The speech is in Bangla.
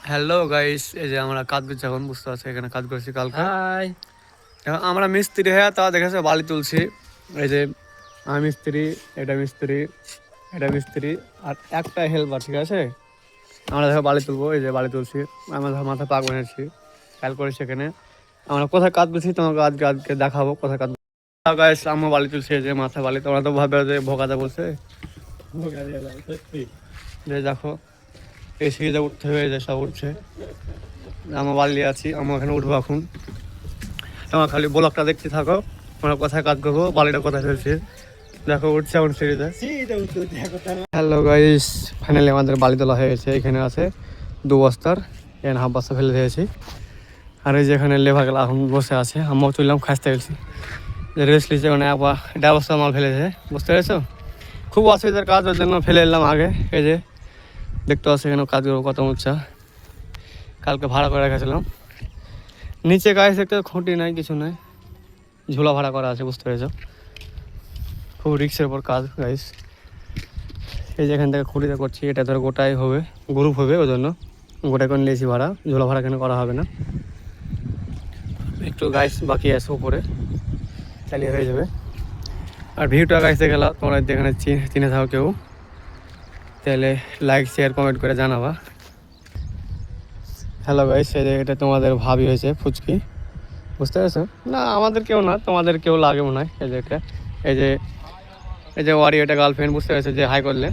হ্যালো গাইস, এই যে আমরা কাজ করছি এখন, বুঝতে পারছি এখানে কাজ করছি কালকে। হাই। এখন আমরা মিস্ত্রি হ্যাঁ, তা দেখেছে বালি তুলছি। এই যে আমি মিস্ত্রি, এটা মিস্ত্রি, এটা মিস্ত্রি, আর একটা হেল্পার, ঠিক আছে। আমরা দেখো বালি তুলবো, এই যে বালি তুলছি। আমরা দেখো মাথায় পাক বানিয়েছি, খেয়াল করি সেখানে আমরা কোথায় কাজ করছি তোমাকে আজকে আজকে দেখাবো কোথায় কাজ। গাইস আমরা বালি তুলছি, এই যে মাথায় বালি, তোমরা তো ভাবে যে ভোগাতে বলছে। যে দেখো এই সিঁড়িতে উঠতে হবে, এই যে সব উঠছে। আমার বালি আছি, আমরা এখানে উঠবো এখন। তোমার খালি ব্লকটা দেখতে থাকো, আমরা কোথায় কাজ করবো, বালিটা কোথায় ফেলছি দেখো, উঠছে এখন সিঁড়িতে। হ্যালো গাইস, ফাইনালি আমাদের বালি তোলা হয়ে গেছে। এখানে আছে 2 বস্তার, এখানে হাফ বস্তা ফেলে দিয়েছি। আর এই যে এখানে লেভারগুলো এখন বসে আছে, আমরাও তুললাম, খাসতে গেছি রেস্ট লিচ্ছে। মানে একবার 1.5 বস্তা মাল ফেলেছে, বুঝতে পেরেছো। খুব অসুবিধার কাজ, ওর জন্য ফেলে এলাম আগে। এই যে দেখতে পাচ্ছি এখানে কাজ করবো, কত উচ্চা। কালকে ভাড়া করে রেখেছিলাম। নিচে গায়ে দেখতে খুঁটি নাই, কিছু নাই, ঝোলা ভাড়া করা আছে, বুঝতে পেরেছো। খুব রিক্সের উপর কাজ গাইস। এই যে এখান থেকে খুঁটিতে করছি, এটা ধরো গোটাই হবে, গ্রুপ হবে, ওই জন্য গোটাই করে নিয়েছি ভাড়া। ঝোলা ভাড়া কেন করা হবে না, একটু গাইস বাকি আছে উপরে, চালিয়ে হয়ে যাবে। আর ভিউটা গাইতে গেলাম, তোমরা এখানে চিনে থাকো কেউ, তাহলে লাইক শেয়ার কমেন্ট করে জানাবা। হ্যালো গাইস, এই যে এটা তোমাদের ভাবি হয়েছে ফুচকি, বুঝতে পেরেছো। না আমাদের কেউ না, তোমাদের কেউ লাগে মনে হয়। এই যে এই যে এই যে ওয়ারি, এটা গার্লফ্রেন্ড, বুঝতে পেরেছো, যে হাই করলে